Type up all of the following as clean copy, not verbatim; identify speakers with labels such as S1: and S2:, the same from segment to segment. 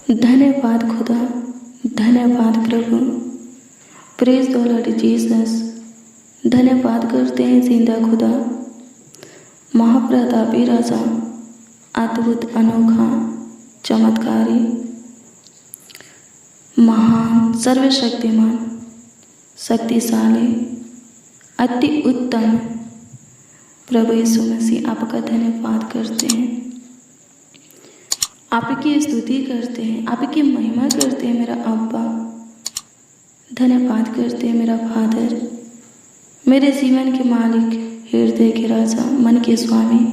S1: धन्यवाद खुदा, धन्यवाद प्रभु। Praise the Lord Jesus. धन्यवाद करते हैं जिंदा खुदा, महाप्रतापी राजा, अद्भुत, अनोखा, चमत्कारी, महान, सर्वशक्तिमान, शक्तिशाली, अति उत्तम प्रभु यीशु मसीह, आपका धन्यवाद करते हैं, आपकी स्तुति करते हैं, आपकी महिमा करते हैं मेरा अब्बा। धन्यवाद करते हैं मेरा फादर, मेरे जीवन के मालिक, हृदय के राजा, मन के स्वामी,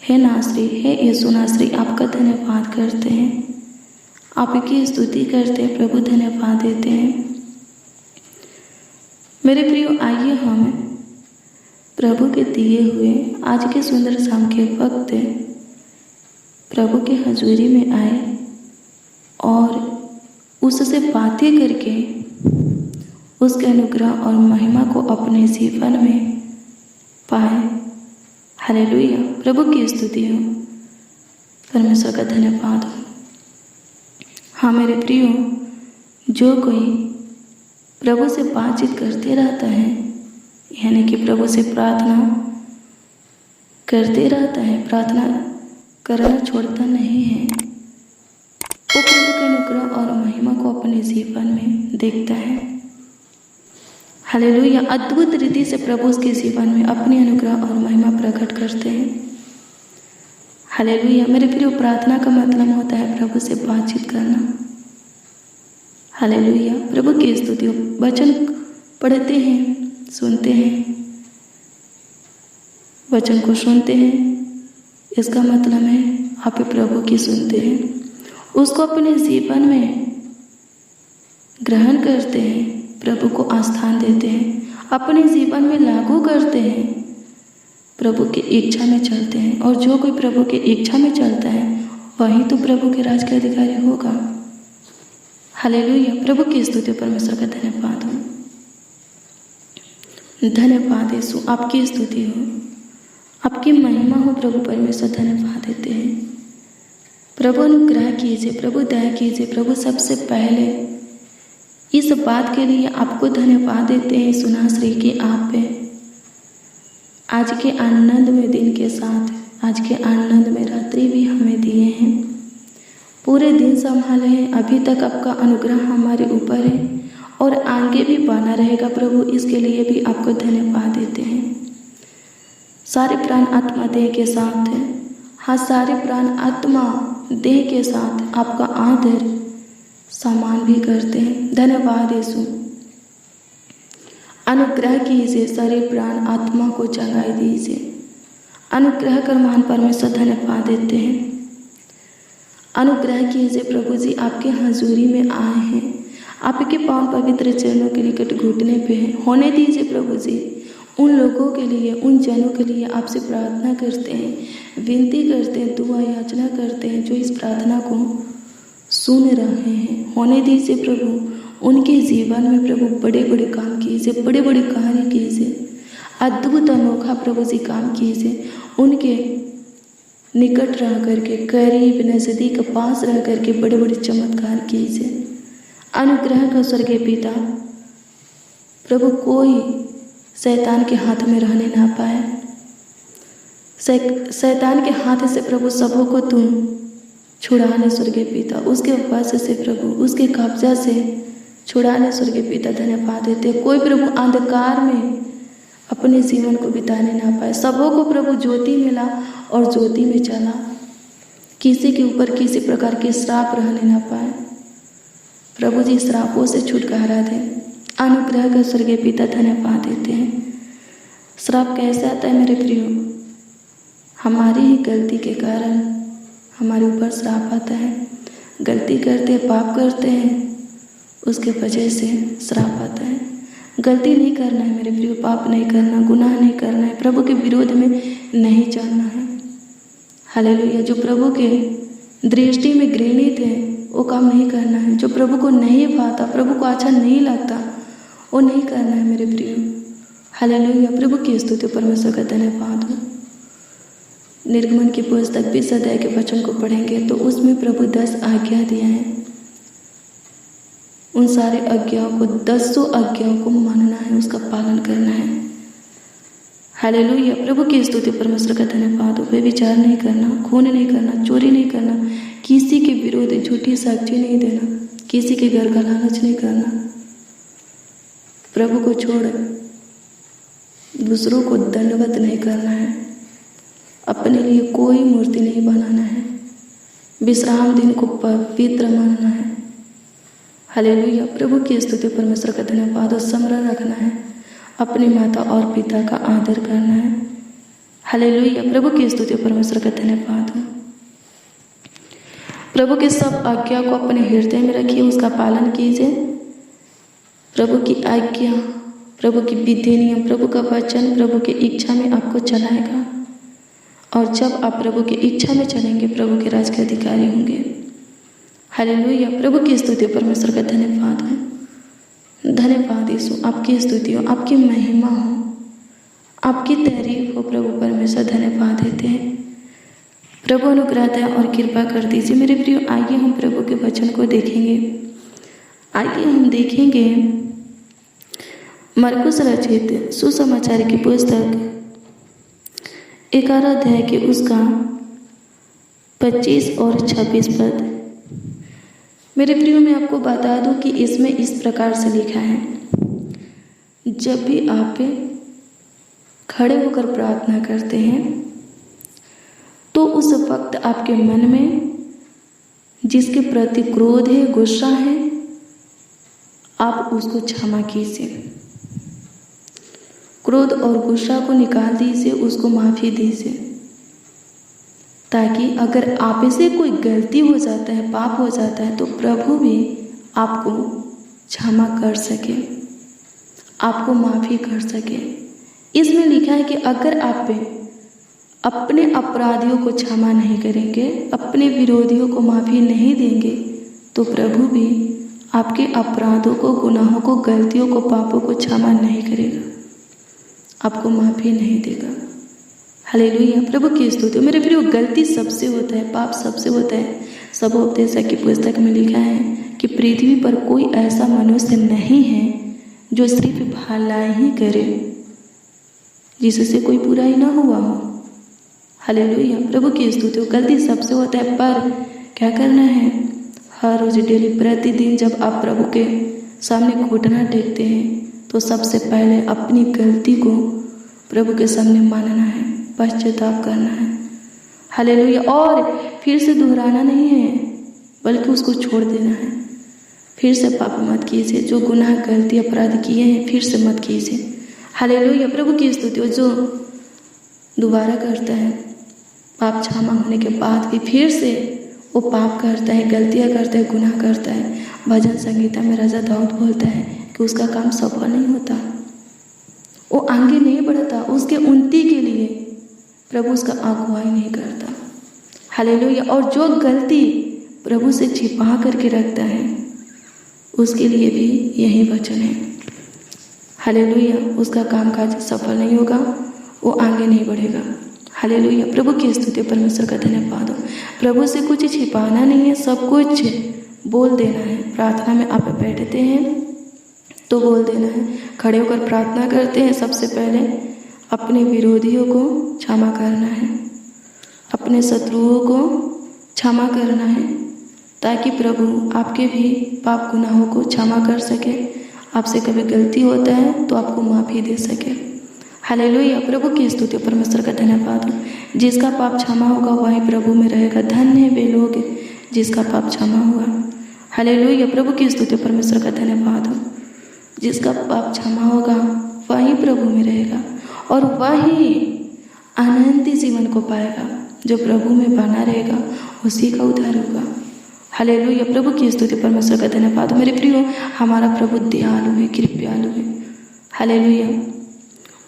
S1: हे नासरी, हे यीशु नासरी, आपका धन्यवाद करते हैं, आपकी स्तुति करते हैं प्रभु, धन्यवाद देते हैं। मेरे प्रियो, आइए हम प्रभु के दिए हुए आज के सुंदर शाम के वक्त प्रभु के हजूरी में आए और उससे बातें करके उसके अनुग्रह और महिमा को अपने जीवन में पाए। हालेलुया, प्रभु की स्तुति हो, परमेश्वर का धन्यवाद हो। हाँ मेरे प्रियो, जो कोई प्रभु से बातचीत करते रहता है, यानी कि प्रभु से प्रार्थना करते रहता है, प्रार्थना करना छोड़ता नहीं है, वो प्रभु के अनुग्रह और महिमा को अपने जीवन में देखता है। हालेलुया, अद्भुत रीति से प्रभु उसके जीवन में अपनी अनुग्रह और महिमा प्रकट करते हैं। हालेलुया, मेरे प्रिय, प्रार्थना का मतलब होता है प्रभु से बातचीत करना। हालेलुया, प्रभु की स्तुति, वचन पढ़ते हैं, सुनते हैं, वचन को सुनते हैं, इसका मतलब है आप प्रभु की सुनते हैं, उसको अपने जीवन में ग्रहण करते हैं, प्रभु को आस्थान देते हैं, अपने जीवन में लागू करते हैं, प्रभु की इच्छा में चलते हैं। और जो कोई प्रभु की इच्छा में चलता है वही तो प्रभु के राज का अधिकारी होगा। हालेलुया, प्रभु की स्तुति, परमेश्वर का धन्यवाद हो। धन्यवाद यीशु, आपकी स्तुति हो, आपकी महिमा हो प्रभु परमेश्वर, धन्यवाद देते हैं। प्रभु अनुग्रह कीजिए, प्रभु दया कीजिए, प्रभु सबसे पहले इस बात के लिए आपको धन्यवाद देते हैं सुनाश्री की आप पे आज के आनंदमय दिन के साथ, आज के आनंदमय रात्रि भी हमें दिए हैं, पूरे दिन संभाले हैं, अभी तक आपका अनुग्रह हमारे ऊपर है और आगे भी बना रहेगा प्रभु, इसके लिए भी आपको धन्यवाद देते हैं। सारे प्राण आत्मा देह के साथ है, हाँ सारे प्राण आत्मा देह के साथ आपका आदर सम्मान भी करते हैं। धन्यवाद यीशु, अनुग्रह कीजिए, सारे प्राण आत्मा को जगाई दीजिए, अनुग्रह कर महान परमेश्वर, धन्यवाद देते हैं। अनुग्रह कीजिए प्रभु जी, आपके हजूरी में आए हैं, आपके पावन पवित्र चरणों के निकट घुटने पे हैं, होने दीजिए प्रभु जी। उन लोगों के लिए, उन जनों के लिए आपसे प्रार्थना करते हैं, विनती करते हैं, दुआ याचना करते हैं, जो इस प्रार्थना को सुन रहे हैं। होने दीजिए प्रभु, उनके जीवन में प्रभु बड़े बड़े काम कीजिए, बड़े बड़े कार्य कीजिए, अद्भुत अनोखा प्रभु जी काम कीजिए, उनके निकट रह करके, करीब नज़दीक पास रह करके बड़े बड़े चमत्कार कीजिए। अनुग्रह का स्वर्गीय पिता प्रभु, कोई शैतान के हाथ में रहने ना पाए, शैतान के हाथ से प्रभु सबों को तुम छुड़ाने स्वर्गीय पिता, उसके वश से प्रभु, उसके कब्जा से छुड़ाने स्वर्गीय पिता, धन्यवाद देते। कोई प्रभु अंधकार में अपने जीवन को बिताने ना पाए, सबों को प्रभु ज्योति मिला और ज्योति में चला, किसी के ऊपर किसी प्रकार के श्राप रहने ना पाए प्रभु जी, श्रापों से छुटकारा दें। अनुग्रह का स्वर्गीय पिता, धन्यवाद देते हैं। श्राप कैसे आता है मेरे प्रियो? हमारी ही गलती के कारण हमारे ऊपर श्राप आता है। गलती करते हैं, पाप करते हैं, उसके वजह से श्राप आता है। गलती नहीं करना है मेरे प्रियो, पाप नहीं करना, गुनाह नहीं करना है, प्रभु के विरोध में नहीं चलना है। हालेलुया, जो प्रभु के दृष्टि में घृणित है वो काम नहीं करना है, जो प्रभु को नहीं भाता, प्रभु को अच्छा नहीं लगता, वो नहीं करना है मेरे प्रियो। हालेलुया, प्रभु की स्तुति, परमेश्वर का धन्यवाद हो। निर्गमन की पुस्तक 20 अध्याय के वचन को पढ़ेंगे तो उसमें प्रभु 10 आज्ञा दिया है। उन सारे आज्ञाओं को 10 आज्ञाओं को मानना है, उसका पालन करना है। हालेलुया, प्रभु की स्तुति, परमेश्वर का धन्यवाद हो। व्यभिचार नहीं करना, खून नहीं करना, चोरी नहीं करना, किसी के विरोध झूठी साक्षी नहीं देना, किसी के घर का लालच नहीं करना, प्रभु को छोड़ दूसरों को दंडवत नहीं करना है, अपने लिए कोई मूर्ति नहीं बनाना है, विश्राम दिन को पवित्र मानना है। हालेलुया, प्रभु की स्तुति, परमेश्वर का धन्यवाद और स्मरण रखना है, अपनी माता और पिता का आदर करना है। हालेलुया, प्रभु की स्तुति, परमेश्वर का धन्यवाद हो। प्रभु की सब आज्ञा को अपने हृदय में रखिए, उसका पालन कीजिए। प्रभु की आज्ञा, प्रभु की विधि नियम, प्रभु का वचन प्रभु की इच्छा में आपको चलाएगा। और जब आप प्रभु की इच्छा में चलेंगे, प्रभु के राज के अधिकारी होंगे। हालेलुया, प्रभु की स्तुति, परमेश्वर का धन्यवाद हो। धन्यवाद यीशु, आपकी स्तुति हो, आपकी महिमा हो, आपकी तारीफ हो। प्रभु परमेश्वर धन्यवाद देते हैं। प्रभु अनुग्रह दया और कृपा कर दीजिए। मेरे प्रियो, आइए हम प्रभु के वचन को देखेंगे। आइए हम देखेंगे मरकुस रचित सुसमाचार की पुस्तक 11 अध्याय के उसका 25 और 26 पद। मेरे प्रियो, मैं आपको बता दूं कि इसमें इस प्रकार से लिखा है, जब भी आप खड़े होकर प्रार्थना करते हैं तो उस वक्त आपके मन में जिसके प्रति क्रोध है, गुस्सा है, आप उसको क्षमा कीजिए। क्रोध और गुस्सा को निकाल दीजिए, उसको माफ़ी दीजिए, ताकि अगर आप से कोई गलती हो जाता है, पाप हो जाता है, तो प्रभु भी आपको क्षमा कर सके, आपको माफ़ी कर सके। इसमें लिखा है कि अगर आप अपने अपराधियों को क्षमा नहीं करेंगे, अपने विरोधियों को माफ़ी नहीं देंगे, तो प्रभु भी आपके अपराधों को, गुनाहों को, गलतियों को, पापों को क्षमा नहीं करेगा, आपको माफ़ी नहीं देगा। हालेलुया, प्रभु की स्तुति। मेरे प्रियो, गलती सबसे होता है, पाप सबसे होता है। सबोपदेश की पुस्तक में लिखा है कि पृथ्वी पर कोई ऐसा मनुष्य नहीं है जो सिर्फ भलाई ही करे, जिससे कोई बुराई ना हुआ हो। हालेलुया, प्रभु की स्तुति। गलती सबसे होता है, पर क्या करना है? हर रोज डेली प्रतिदिन जब आप प्रभु के सामने घुटना टेकते हैं तो सबसे पहले अपनी गलती को प्रभु के सामने मानना है, पश्चाताप करना है। हालेलुया, और फिर से दोहराना नहीं है, बल्कि उसको छोड़ देना है। फिर से पाप मत कीजिए, जो गुनाह, गलती, अपराध किए हैं फिर से मत कीजिए। हालेलुया, प्रभु की स्तुति। जो दोबारा करता है, पाप क्षमा होने के बाद भी फिर से वो पाप करता है, गलतियाँ करता है, गुनाह करता है, भजन संगीता में राजा दाऊद बोलता है कि उसका काम सफल नहीं होता, वो आगे नहीं बढ़ता, उसके उन्नति के लिए प्रभु उसका अगुवाई नहीं करता। हालेलुया, और जो गलती प्रभु से छिपा करके रखता है उसके लिए भी यही वचन है। हालेलुया, उसका कामकाज सफल नहीं होगा, वो आगे नहीं बढ़ेगा। हालेलुया, प्रभु की स्तुति, परमेश्वर का धन्यवाद हो। प्रभु से कुछ छिपाना नहीं है, सब कुछ बोल देना है। प्रार्थना में आप बैठते हैं तो बोल देना है, खड़े होकर प्रार्थना करते हैं, सबसे पहले अपने विरोधियों को क्षमा करना है, अपने शत्रुओं को क्षमा करना है, ताकि प्रभु आपके भी पाप गुनाहों को क्षमा कर सके। आपसे कभी गलती होता है तो आपको माफ़ी दे सके। हालेलुया, प्रभु की स्तुति, परमेश्वर का धन्यवाद हो। जिसका पाप क्षमा होगा वही प्रभु में रहेगा। धन्य है वे लोग जिसका पाप क्षमा हुआ। हालेलुया, प्रभु की स्तुति, परमेश्वर का धन्यवाद हो। जिसका पाप क्षमा होगा वही प्रभु में रहेगा और वही आनंदी जीवन को पाएगा। जो प्रभु में बना रहेगा उसी का उद्धार होगा। हालेलुया, प्रभु की स्तुति, परमेश्वर का धन्यवाद। मेरे प्रियो, हमारा प्रभु दयालु है, कृपालु है। हालेलुया,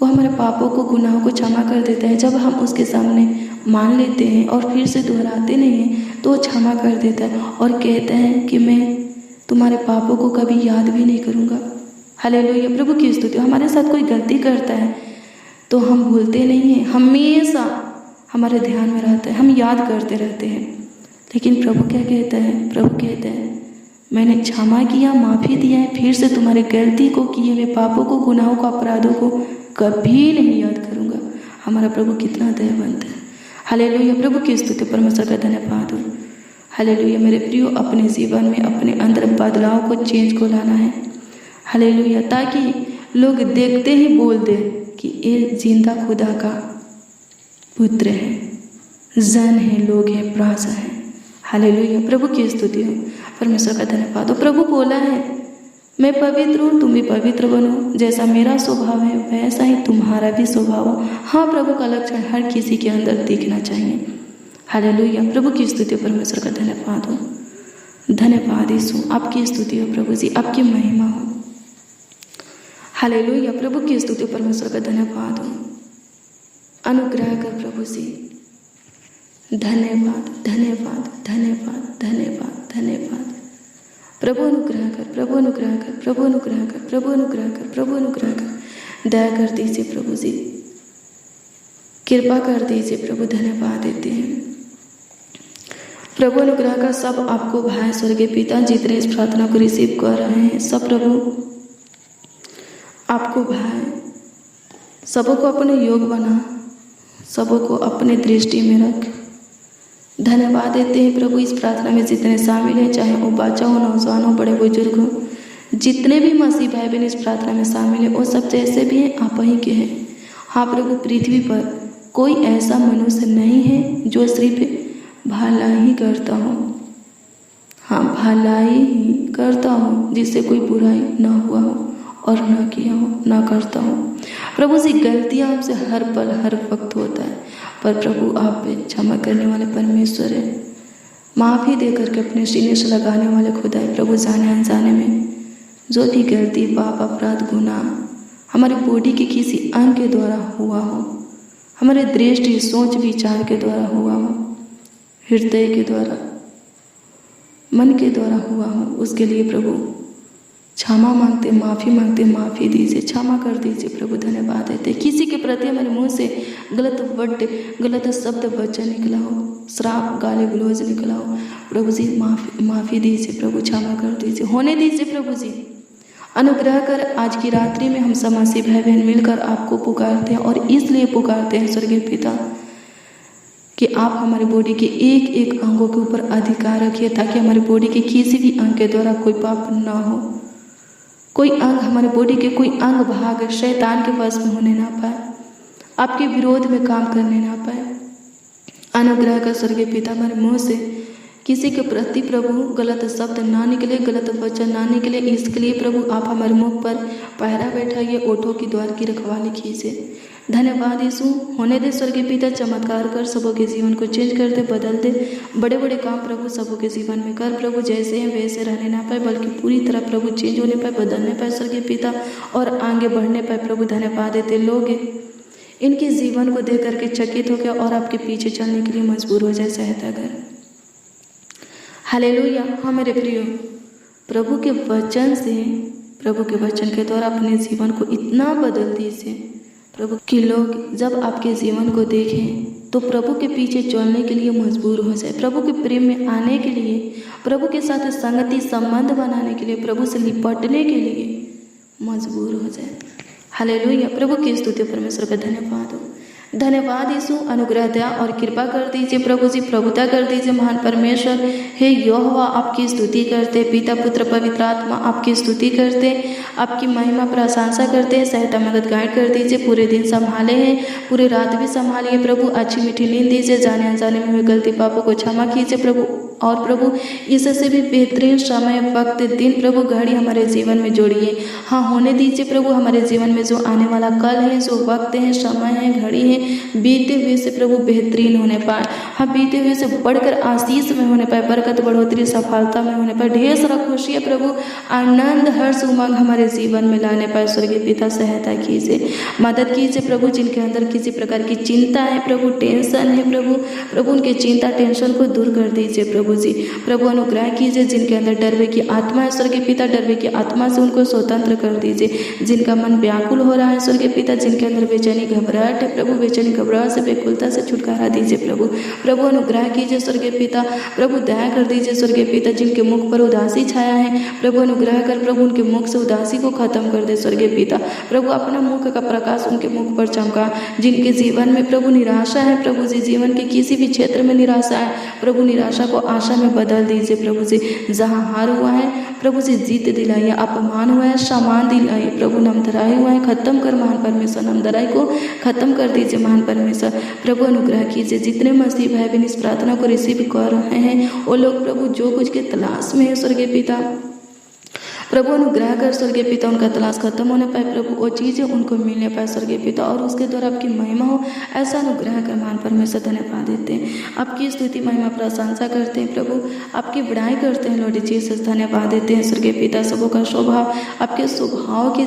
S1: वो हमारे पापों को, गुनाहों को क्षमा कर देता है। जब हम उसके सामने मान लेते हैं और फिर से दोहराते नहीं हैं तो वो क्षमा कर देता है और कहता है कि मैं तुम्हारे पापों को कभी याद भी नहीं करूँगा। हालेलुया, प्रभु की स्तुति। हमारे साथ कोई गलती करता है तो हम भूलते नहीं हैं, हमेशा हमारे ध्यान में रहता है, हम याद करते रहते हैं। लेकिन प्रभु क्या कहता है? प्रभु कहता है मैंने क्षमा किया, माफ़ी दिया है, फिर से तुम्हारी गलती को, किए हुए पापों को, गुनाहों को, अपराधों को कभी नहीं याद करूँगा। हमारा प्रभु कितना दयावंत है। हालेलुया, प्रभु की स्तुति, परमेश्वर का धन्यवाद हो। हालेलुया मेरे प्रियो, अपने जीवन में अपने अंदर बदलाव को, चेंज को लाना है। हालेलुया, ताकि लोग देखते ही बोल दे कि ये जिंदा खुदा का पुत्र है, जन है, लोग है, प्राजा है। हालेलुया, प्रभु की स्तुति हो, परमेश्वर का धन्यवाद हो। प्रभु बोला है मैं पवित्र हूँ, तुम भी पवित्र बनो, जैसा मेरा स्वभाव है वैसा ही तुम्हारा भी स्वभाव हो। हाँ, प्रभु का लक्षण हर किसी के अंदर दिखना चाहिए। हालेलुया, प्रभु की स्तुति, परमेश्वर का धन्यवाद हो। धन्यवाद यीशु, आपकी स्तुति हो प्रभु जी, आपकी महिमा हो। हालेलुया, प्रभु की स्तुति, परमेश्वर का धन्यवाद हो। अनुग्रह कर प्रभु जी, धन्यवाद धन्यवाद धन्यवाद धन्यवाद धन्यवाद। प्रभु अनुग्रह कर, प्रभु अनुग्रह कर, प्रभु अनुग्रह कर, प्रभु अनुग्रह कर, प्रभु अनुग्रह कर। दया कर दीजिए प्रभु जी, कृपा कर दीजिए प्रभु, धन्यवाद देते हैं। प्रभु अनुग्रह का सब आपको भाई स्वर्गीय पिता जितने इस प्रार्थना को रिसीव कर रहे हैं, सब प्रभु आपको भाई सबों को अपने योग बना, सबों को अपने दृष्टि में रख। धन्यवाद देते हैं प्रभु, इस प्रार्थना में जितने शामिल हैं, चाहे वो बच्चा हो, नौजवान हो, बड़े बुजुर्ग हो, जितने भी मसीह भाई बहन इस प्रार्थना में शामिल है, वो सब जैसे भी हैं आप ही के हैं। हाँ प्रभु, पृथ्वी पर कोई ऐसा मनुष्य नहीं है जो सिर्फ भलाई ही करता हो। हाँ, भलाई ही करता हो, जिससे कोई बुराई ना हुआ हो और ना किया हो, ना करता हो। प्रभु जी, गलतियाँ हमसे हर पल हर वक्त होता है, पर प्रभु आप क्षमा करने वाले परमेश्वर है, माफ़ी दे करके अपने सीने से लगाने वाले खुदा है। प्रभु, जाने अनजाने में जो भी गलती, पाप, अपराध, गुनाह हमारी बॉडी के किसी अंग के द्वारा हुआ हो, हमारे दृष्टि, सोच, विचार के द्वारा हुआ हो, हृदय के द्वारा, मन के द्वारा हुआ हो, उसके लिए प्रभु क्षमा मांगते, माफ़ी मांगते, माफ़ी दीजिए, क्षमा कर दीजिए प्रभु। धन्यवाद देते। किसी के प्रति हमारे मुंह से गलत वर्ड, गलत शब्द, वचन निकला हो, श्राप, गाली गलौज निकला हो, प्रभु जी माफ़ी दीजिए प्रभु, क्षमा कर दीजिए, होने दीजिए प्रभु जी। अनुग्रह कर आज की रात्रि में हम समासी भाई बहन मिलकर आपको पुकारते हैं, और इसलिए पुकारते हैं स्वर्गीय पिता कि आप हमारी बॉडी के एक एक अंगों के ऊपर अधिकार रखिए, ताकि हमारी बॉडी के किसी भी अंग के द्वारा कोई पाप ना हो, कोई अंग, हमारे बॉडी के कोई अंग भाग शैतान के वश में होने ना पाए, आपके विरोध में काम करने ना पाए। अनुग्रह कर स्वर्गीय पिता, हमारे मुंह से किसी के प्रति प्रभु गलत शब्द ना निकले, गलत वचन ना निकले, इसके लिए प्रभु आप हमारे मुख पर पहरा बैठाइए, ओठों की द्वार की रखवाली कीजिए। धन्यवाद यीशु, होने दे स्वर्गीय पिता, चमत्कार कर, सबों के जीवन को चेंज कर दे, बदल दे। बड़े बड़े काम प्रभु सबों के जीवन में कर प्रभु, जैसे हैं वैसे रहने ना पाए, बल्कि पूरी तरह प्रभु चेंज होने पाए, बदलने पाए स्वर्गीय पिता, और आगे बढ़ने पाए प्रभु। धन्यवाद देते। लोग इनके जीवन को देख करके चकित हो गया और आपके पीछे चलने के लिए मजबूर हो जाए, सहायता कर। हालेलुया। हाँ मेरे प्रियो, प्रभु के वचन से, प्रभु के वचन के द्वारा अपने जीवन को इतना बदल दीजिए प्रभु कि लोग जब आपके जीवन को देखें तो प्रभु के पीछे चलने के लिए मजबूर हो जाए, प्रभु के प्रेम में आने के लिए, प्रभु के साथ संगति संबंध बनाने के लिए, प्रभु से लिपटने के लिए मजबूर हो जाए। हालेलुया। प्रभु की स्तुति, परमेश्वर का धन्यवाद हो। धन्यवाद यीशु, अनुग्रह दया और कृपा कर दीजिए प्रभु जी, प्रभुता कर दीजिए महान परमेश्वर। हे यहोवा, आपकी स्तुति करते, पिता पुत्र पवित्र आत्मा आपकी स्तुति करते, आपकी महिमा प्रशंसा करते, सहायता मदद गाइड कर दीजिए। पूरे दिन संभाले हैं, पूरे रात भी संभालिए प्रभु, अच्छी मीठी नींद दीजिए, जाने अनजाने में हुए गलती पापों को क्षमा कीजिए प्रभु, और प्रभु इससे भी बेहतरीन समय, वक्त, दिन, प्रभु घड़ी हमारे जीवन में जोड़िए। हाँ, होने दीजिए प्रभु, हमारे जीवन में जो आने वाला कल है, जो वक्त है, समय है, घड़ी है, बीते हुए से प्रभु बेहतरीन होने पाए। हाँ, बीते हुए से बढ़कर आशीष में होने पाए, बरकत, बढ़ोतरी, सफलता में होने पाए, ढेर सारा खुशी है प्रभु, आनंद, हर्ष, उमंग हमारे जीवन में लाने पाए। स्वर्गीय पिता सहायता कीजिए, मदद कीजिए प्रभु, जिनके अंदर किसी प्रकार की चिंता है प्रभु, टेंशन है प्रभु, प्रभु उनके चिंता टेंशन को दूर कर दीजिए प्रभु। प्रभु जी। प्रभु अनुग्रह कीजिए, जिनके अंदर डरवे की आत्मा है स्वर्गीय पिता, डरवे की आत्मा से उनको स्वतंत्र कर दीजिए। जिनका मन व्याकुल हो रहा है स्वर्गीय पिता, जिनके अंदर बेचैनी घबराहट है प्रभु, बेचैनी घबराहट से व्याकुलता से छुटकारा दीजिए प्रभु। प्रभु अनुग्रह कीजिए स्वर्गीय पिता, प्रभु दया कर दीजिए स्वर्गीय पिता। जिनके मुख पर उदासी छाया है प्रभु अनुग्रह कर प्रभु उनके मुख से उदासी को खत्म कर दे स्वर्गीय पिता। प्रभु अपना मुख का प्रकाश उनके मुख पर चमका। जिनके जीवन में प्रभु निराशा है प्रभु जी, जीवन के किसी भी क्षेत्र में निराशा है प्रभु, निराशा को आशा में बदल दीजिए प्रभु जी। जहाँ हार हुआ है प्रभु जी जीत दिलाइए, अपमान हुआ है सम्मान दिलाइए प्रभु, नमधराई हुआ है खत्म कर महान परमेश्वर, नमधराई को खत्म कर दीजिए महान परमेश्वर। प्रभु अनुग्रह कीजिए, जितने मसीह भाई बहन इस प्रार्थना को रिसीव कर रहे हैं वो लोग प्रभु जो कुछ के तलाश में है स्वर्गीय पिता, प्रभु अनुग्रह कर स्वर्गीय पिता उनका तलाश खत्म होने पाए प्रभु, वो चीज़ें उनको मिलने पाए स्वर्गीय पिता, और उसके द्वारा आपकी महिमा हो ऐसा अनुग्रह कर महान परमेश्वर धन्यवाद देते हैं। आपकी स्तुति महिमा प्रशंसा करते हैं प्रभु, आपकी बड़ाई करते हैं लॉर्ड जीसस, धन्यवाद देते हैं स्वर्गीय पिता। सबों का स्वभाव आपके स्वभाव के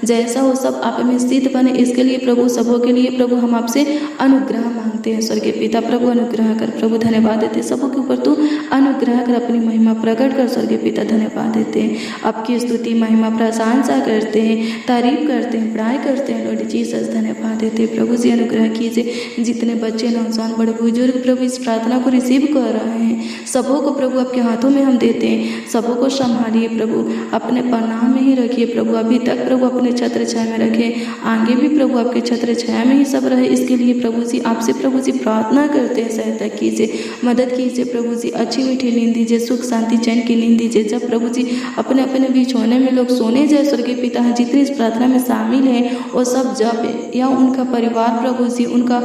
S1: जैसा हो सब आप में स्थित बने, इसके लिए प्रभु सबों के लिए प्रभु हम आपसे अनुग्रह मांगते हैं स्वर्गीय पिता। प्रभु अनुग्रह कर प्रभु, धन्यवाद देते हैं सबों के ऊपर तू अनुग्रह कर अपनी महिमा प्रकट कर स्वर्गीय पिता, धन्यवाद देते हैं। आपकी स्तुति महिमा प्रशंसा करते हैं, तारीफ करते हैं, बड़ाई करते हैं लॉर्ड जीसस, धन्यवाद देते हैं प्रभु जी। अनुग्रह कीजिए, जितने बच्चे नौजवान बड़े बुजुर्ग प्रभु इस प्रार्थना को रिसीव कर रहे हैं सबों को प्रभु आपके हाथों में हम देते हैं, सबों को संभालिए प्रभु, अपने पनाह में ही रखिए प्रभु, अभी तक प्रभु अपने छत्र छाया में रखे, आगे भी प्रभु आपके छत्र छाया में ही सब रहे, इसके लिए प्रभु जी आपसे प्रभु जी प्रार्थना करते हैं, सहायता कीजिए, मदद कीजिए प्रभु जी, अच्छी मीठी नींद दीजिए, सुख शांति चैन की नींद दीजिए। जब प्रभु जी अपने अपने बिछौने में लोग सोने जाए स्वर्गीय पिता, जितनी इस प्रार्थना में शामिल हैं वो सब जब या उनका परिवार प्रभु जी, उनका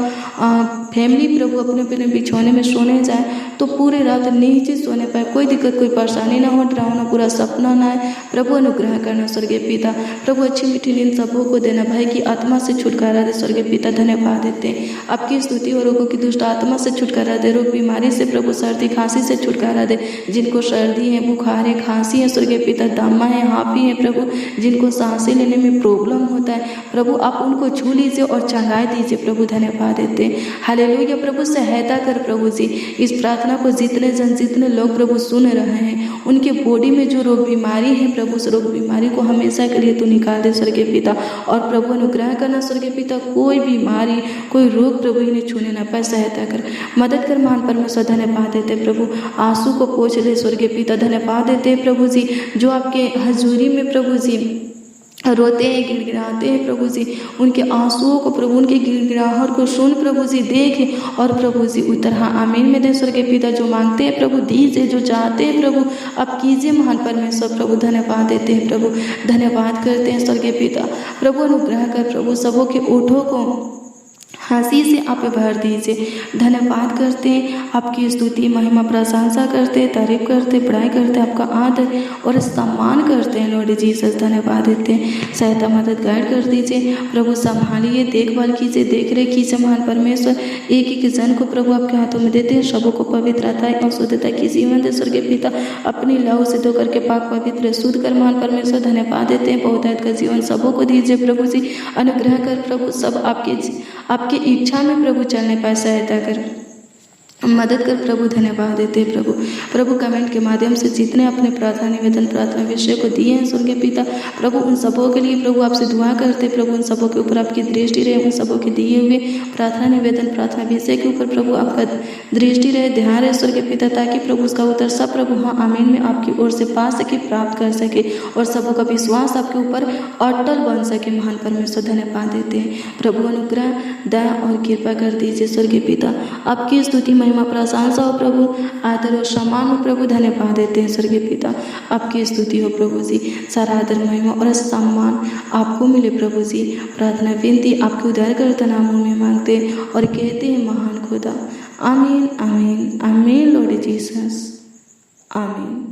S1: फैमिली प्रभु अपने अपने बिछौने में सोने जाए तो पूरे रात नीचे सोने पाए, कोई दिक्कत कोई परेशानी ना हो, डरावना पूरा सपना ना आए प्रभु, अनुग्रह करना स्वर्गीय पिता। प्रभु अच्छी मीठी नींद सबों को देना, भाई की आत्मा से छुटकारा दे स्वर्गीय पिता, धन्यवाद देते हैं। आपकी स्तुति और रोगों की दुष्ट आत्मा से छुटकारा दे, रोग बीमारी से प्रभु सर्दी खांसी से छुटकारा दे, जिनको सर्दी है, बुखार है, खांसी है स्वर्गीय पिता, दमा है, हाफी है प्रभु, जिनको सांसें लेने में प्रॉब्लम होता है प्रभु आप उनको छू लीजिए और चंगाई दीजिए प्रभु, धन्यवाद देते हैं। हालेलुया प्रभु, सहायता कर प्रभु जी इस प्रार्थना को, जितने लोग प्रभु सुन रहे हैं उनके बॉडी में जो रोग बीमारी है प्रभु उस रोग बीमारी को हमेशा के लिए तू निकाल दे स्वर्गीय पिता, और प्रभु अनुग्रह करना स्वर्गीय पिता, कोई बीमारी कोई रोग प्रभु इन्हें छूने ना पाए, सहायता कर, मदद कर महान परमेश्वर, धन्यवाद देते प्रभु। आंसू को पोंछ ले स्वर्गीय पिता, धन्यवाद देते प्रभु जी, जो आपके हजूरी में प्रभु जी रोते हैं, गिड़गिड़ाते हैं प्रभु जी, उनके आंसुओं को प्रभु, उनके गिड़गिड़ाहट को सुन प्रभु जी, देख और प्रभु जी उतर हाँ आमीन में दे स्वर्गीय पिता। जो मांगते हैं प्रभु दीजिए, जो चाहते हैं प्रभु आप कीजिए महान परमेश्वर प्रभु, धन्यवाद देते हैं प्रभु, धन्यवाद करते हैं स्वर्गीय पिता। प्रभु अनुग्रह कर प्रभु सबों के ओठों को हंसी से आप भर दीजिए, धन्यवाद करते हैं, आपकी स्तुति महिमा प्रशंसा करते हैं, तारीफ करते हैं, बड़ाई करते हैं, आपका आदर और सम्मान करते हैं लॉर्ड जीसस, धन्यवाद देते हैं। सहायता मदद गाइड कर दीजिए प्रभु, संभालिए, देखभाल कीजिए, देख रेख कीजिए महान परमेश्वर। एक एक जन को प्रभु आपके हाथों में देते हैं, सबों को पवित्रता और शुद्धता की जीवन दे स्वर्गीय पिता, अपनी लहू से धो करके पाक पवित्र शुद्ध कर महान परमेश्वर, धन्यवाद देते हैं। बहुतायत का जीवन सबों को दीजिए प्रभु जी, अनुग्रह कर प्रभु, सब आपके इच्छा में प्रभु चलने पाए, सहायता कर, मदद कर प्रभु, धन्यवाद देते हैं प्रभु। प्रभु कमेंट के माध्यम से जितने अपने प्रार्थना निवेदन प्रार्थना विषय को दिए हैं स्वर्गीय पिता, प्रभु उन सबों के लिए प्रभु आपसे दुआ करते प्रभु, उन सबों के ऊपर आपकी दृष्टि रहे, उन सबों के दिए हुए प्रार्थना निवेदन प्रार्थना विषय के ऊपर प्रभु आपका दृष्टि रहे, ध्यान रहे स्वर्गीय पिता, ताकि प्रभु उसका उत्तर सब प्रभु हाँ आमीन में आपकी ओर से पा सके, प्राप्त कर सके, और सबों का विश्वास आपके ऊपर अटल बन सके महान परमेश्वर, धन्यवाद देते हैं प्रभु। अनुग्रह दया और कृपा कर दीजिए स्वर्गीय पिता, आपकी स्तुति महिमा प्रशंसा हो प्रभु, आदर और सम्मान हो प्रभु, धन्यवाद देते हैं स्वर्गीय पिता, आपकी स्तुति हो प्रभु जी, सारा आदर महिमा और सम्मान आपको मिले प्रभु जी। प्रार्थना विनती आपके उद्धारकर्ता नामों में मांगते और कहते हैं महान खुदा, आमीन आमीन आमीन लॉर्ड जीसस, आमीन।